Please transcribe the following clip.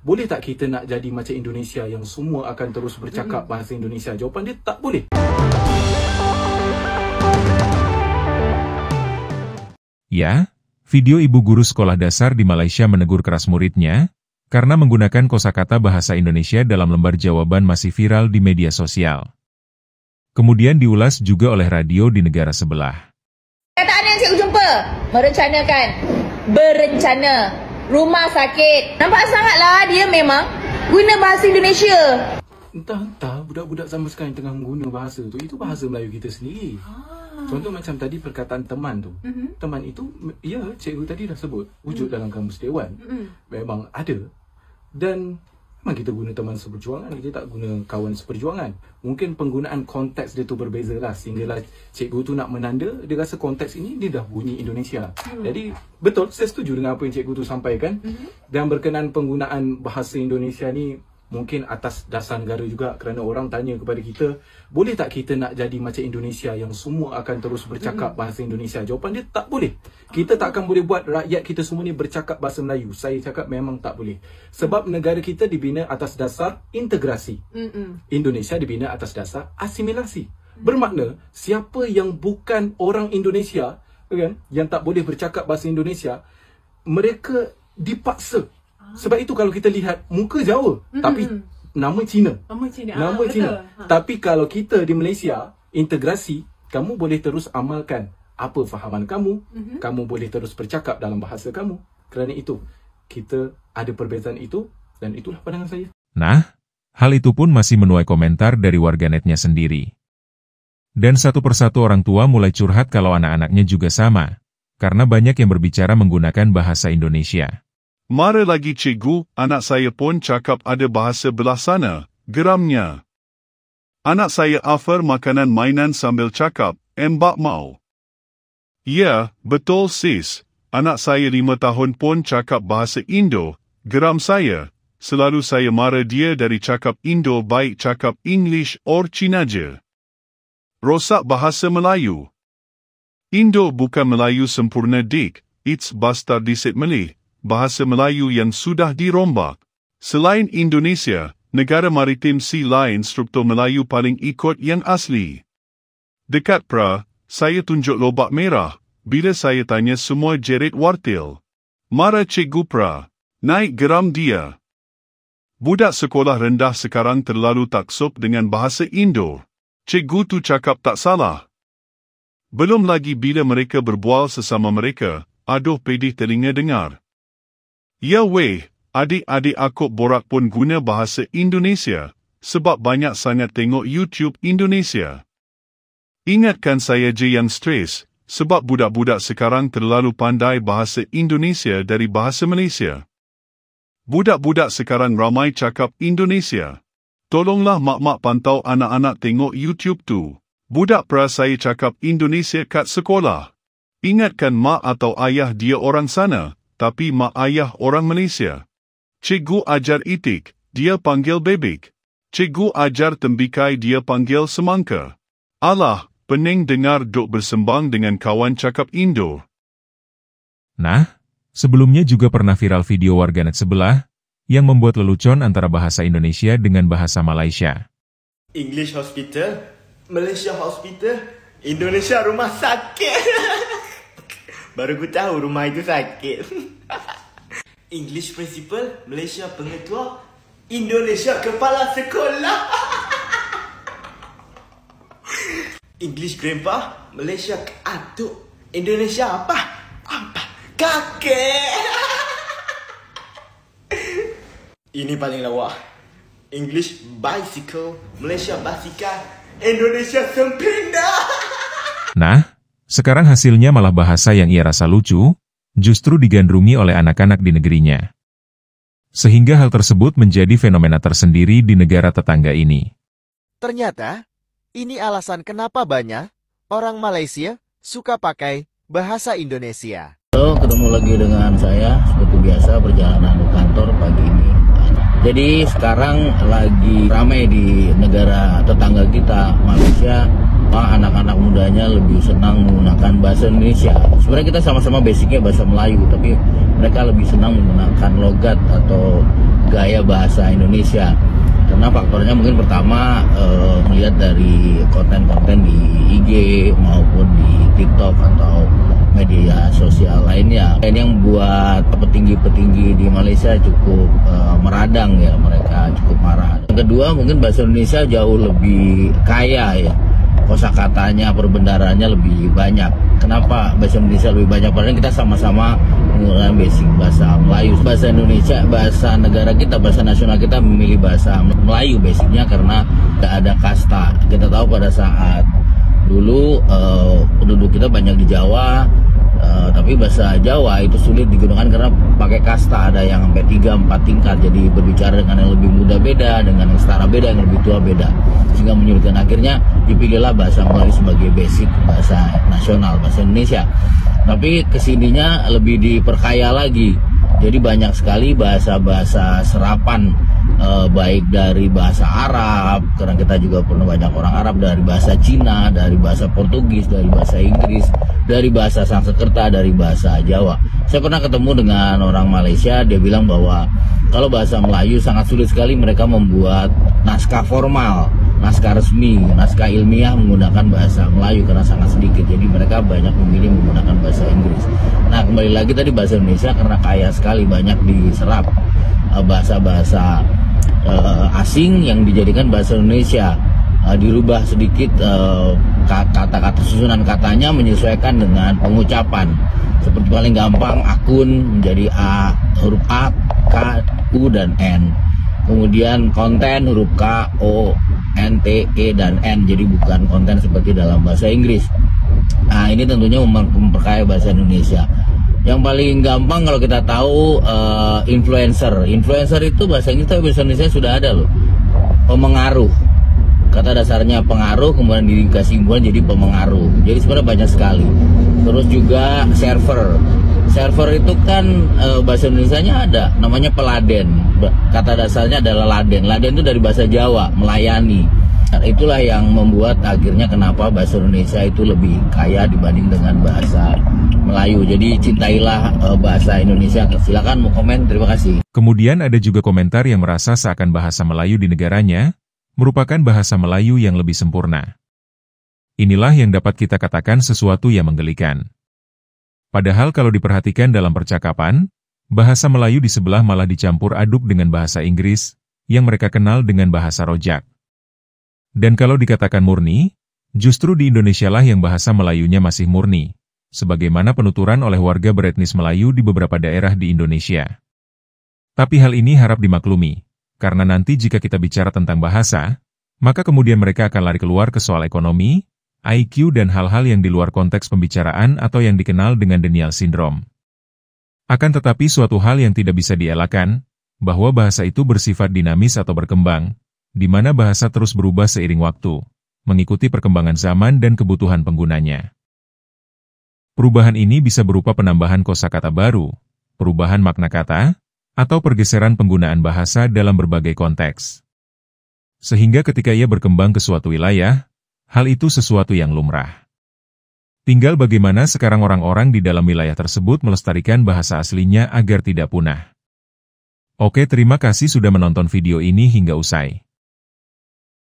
boleh tak kita nak jadi macam Indonesia yang semua akan terus bercakap bahasa Indonesia? Jawapan dia tak boleh. Ya, video ibu guru sekolah dasar di Malaysia menegur keras muridnya karena menggunakan kosakata bahasa Indonesia dalam lembar jawaban masih viral di media sosial. Kemudian diulas juga oleh radio di negara sebelah. Kataan yang cikgu jumpa, merencanakan, berencana, rumah sakit. Nampak sangatlah dia memang guna bahasa Indonesia. Entah budak-budak sama sekarang tengah menggunakan bahasa tu, itu bahasa Melayu kita sendiri. Contoh macam tadi perkataan teman tu. Teman itu, ya, cikgu tadi dah sebut, wujud dalam kamus dewan. Memang ada. Dan memang kita guna teman seperjuangan, kita tak guna kawan seperjuangan. Mungkin penggunaan konteks dia tu berbeza lah, sehinggalah cikgu tu nak menanda, dia rasa konteks ini dia dah bunyi Indonesia. Jadi betul, saya setuju dengan apa yang cikgu tu sampaikan. Dan berkenaan penggunaan bahasa Indonesia ni mungkin atas dasar negara juga, kerana orang tanya kepada kita, boleh tak kita nak jadi macam Indonesia yang semua akan terus bercakap bahasa Indonesia? Jawapan dia tak boleh. Kita tak akan boleh buat rakyat kita semua ni bercakap bahasa Melayu. Saya cakap memang tak boleh. Sebab negara kita dibina atas dasar integrasi. Indonesia dibina atas dasar asimilasi. Bermakna siapa yang bukan orang Indonesia, kan, yang tak boleh bercakap bahasa Indonesia, mereka dipaksa. Sebab itu kalau kita lihat muka Jawa tapi nama Cina. Nama Cina. Tapi kalau kita di Malaysia integrasi, kamu boleh terus amalkan apa fahaman kamu, kamu boleh terus bercakap dalam bahasa kamu. Kerana itu kita ada perbezaan itu, dan itulah pandangan saya. Nah, hal itu pun masih menuai komentar dari warganetnya sendiri. Dan satu persatu orang tua mulai curhat kalau anak-anaknya juga sama, karena banyak yang berbicara menggunakan bahasa Indonesia. Mara lagi cikgu, anak saya pun cakap ada bahasa belah sana, geramnya. Anak saya offer makanan mainan sambil cakap, embak mau. Ya, betul sis. Anak saya 5 tahun pun cakap bahasa Indo, geram saya. Selalu saya marah dia dari cakap Indo baik cakap English or Cina je. Rosak bahasa Melayu. Indo bukan Melayu sempurna dik, it's bastardised Malay. Bahasa Melayu yang sudah dirombak. Selain Indonesia, negara maritim sea lain struktur Melayu paling ikut yang asli. Dekat pra, saya tunjuk lobak merah, bila saya tanya semua jerit wartil. Marah cikgu pra, naik geram dia. Budak sekolah rendah sekarang terlalu taksub dengan bahasa Indo. Cikgu tu cakap tak salah. Belum lagi bila mereka berbual sesama mereka, aduh pedih telinga dengar. Ya weh, adik-adik aku borak pun guna bahasa Indonesia, sebab banyak sangat tengok YouTube Indonesia. Ingatkan saya je yang stres, sebab budak-budak sekarang terlalu pandai bahasa Indonesia dari bahasa Malaysia. Budak-budak sekarang ramai cakap Indonesia. Tolonglah mak-mak pantau anak-anak tengok YouTube tu. Budak pra saya cakap Indonesia kat sekolah. Ingatkan mak atau ayah dia orang sana, tapi mak ayah orang Malaysia. Cikgu ajar itik, dia panggil bebek. Cikgu ajar tembikai, dia panggil semangka. Alah, pening dengar duk bersembang dengan kawan cakap Indo. Nah, sebelumnya juga pernah viral video warganet sebelah yang membuat lelucon antara bahasa Indonesia dengan bahasa Malaysia. English hospital, Malaysia hospital, Indonesia rumah sakit. Baru ku tahu rumah itu sakit. English principal, Malaysia pengetua, Indonesia kepala sekolah. English grandpa, Malaysia atuk, Indonesia apa? Apa? Kakek. Ini paling lawa. English bicycle, Malaysia basikal, Indonesia semprinda. Nah, sekarang hasilnya malah bahasa yang ia rasa lucu, justru digandrungi oleh anak-anak di negerinya. Sehingga hal tersebut menjadi fenomena tersendiri di negara tetangga ini. Ternyata, ini alasan kenapa banyak orang Malaysia suka pakai bahasa Indonesia. Halo, ketemu lagi dengan saya, seperti biasa perjalanan ke kantor pagi ini. Jadi sekarang lagi ramai di negara tetangga kita, Malaysia. Anak-anak mudanya lebih senang menggunakan bahasa Indonesia. Sebenarnya kita sama-sama basicnya bahasa Melayu, tapi mereka lebih senang menggunakan logat atau gaya bahasa Indonesia. Karena faktornya mungkin pertama melihat dari konten-konten di IG maupun di TikTok atau media sosial lainnya. Ini yang membuat petinggi-petinggi di Malaysia cukup meradang ya, mereka cukup marah. Yang kedua mungkin bahasa Indonesia jauh lebih kaya ya, kosakatanya, perbendaharanya lebih banyak. Kenapa bahasa Indonesia lebih banyak? Padahal kita sama-sama menggunakan basic bahasa Melayu. Bahasa Indonesia, bahasa negara kita, bahasa nasional kita memilih bahasa Melayu basicnya karena tidak ada kasta. Kita tahu pada saat dulu penduduk kita banyak di Jawa, tapi bahasa Jawa itu sulit digunakan karena pakai kasta, ada yang sampai 3-4 tingkat. Jadi berbicara dengan yang lebih muda beda, dengan yang setara beda, yang lebih tua beda, sehingga menyulitkan. Akhirnya dipilihlah bahasa Melayu sebagai basic bahasa nasional, bahasa Indonesia. Tapi kesininya lebih diperkaya lagi, jadi banyak sekali bahasa-bahasa serapan, baik dari bahasa Arab, karena kita juga pernah banyak orang Arab, dari bahasa Cina, dari bahasa Portugis, dari bahasa Inggris, dari bahasa Sanskerta, dari bahasa Jawa. Saya pernah ketemu dengan orang Malaysia, dia bilang bahwa kalau bahasa Melayu sangat sulit sekali mereka membuat naskah formal, naskah resmi, naskah ilmiah menggunakan bahasa Melayu karena sangat sedikit. Jadi mereka banyak memilih menggunakan bahasa Inggris. Nah, kembali lagi tadi bahasa Indonesia karena kaya sekali, banyak diserap bahasa-bahasa asing yang dijadikan bahasa Indonesia. Dirubah sedikit kata-kata, susunan katanya menyesuaikan dengan pengucapan. Seperti paling gampang akun menjadi A, huruf A, K, U, dan N. Kemudian konten huruf K, O, N, T, E, dan N. Jadi bukan konten seperti dalam bahasa Inggris. Nah, ini tentunya memperkaya bahasa Indonesia. Yang paling gampang kalau kita tahu influencer. Influencer itu bahasa Inggris, tapi bahasa Indonesia sudah ada loh. Pemengaruh. Kata dasarnya pengaruh, kemudian dikasih himpunan jadi pemengaruh. Jadi sebenarnya banyak sekali. Terus juga server. Server itu kan bahasa Indonesianya ada, namanya peladen. Kata dasarnya adalah laden. Laden itu dari bahasa Jawa, melayani. Nah, itulah yang membuat akhirnya kenapa bahasa Indonesia itu lebih kaya dibanding dengan bahasa Melayu. Jadi cintailah bahasa Indonesia. Silakan mau komen, terima kasih. Kemudian ada juga komentar yang merasa seakan bahasa Melayu di negaranya merupakan bahasa Melayu yang lebih sempurna. Inilah yang dapat kita katakan sesuatu yang menggelikan. Padahal kalau diperhatikan dalam percakapan, bahasa Melayu di sebelah malah dicampur aduk dengan bahasa Inggris, yang mereka kenal dengan bahasa rojak. Dan kalau dikatakan murni, justru di Indonesia lah yang bahasa Melayunya masih murni, sebagaimana penuturan oleh warga beretnis Melayu di beberapa daerah di Indonesia. Tapi hal ini harap dimaklumi, karena nanti jika kita bicara tentang bahasa, maka kemudian mereka akan lari keluar ke soal ekonomi, IQ dan hal-hal yang di luar konteks pembicaraan atau yang dikenal dengan denial syndrome. Akan tetapi suatu hal yang tidak bisa dielakkan, bahwa bahasa itu bersifat dinamis atau berkembang, di mana bahasa terus berubah seiring waktu, mengikuti perkembangan zaman dan kebutuhan penggunanya. Perubahan ini bisa berupa penambahan kosakata baru, perubahan makna kata, atau pergeseran penggunaan bahasa dalam berbagai konteks. Sehingga ketika ia berkembang ke suatu wilayah, hal itu sesuatu yang lumrah. Tinggal bagaimana sekarang orang-orang di dalam wilayah tersebut melestarikan bahasa aslinya agar tidak punah. Oke, terima kasih sudah menonton video ini hingga usai.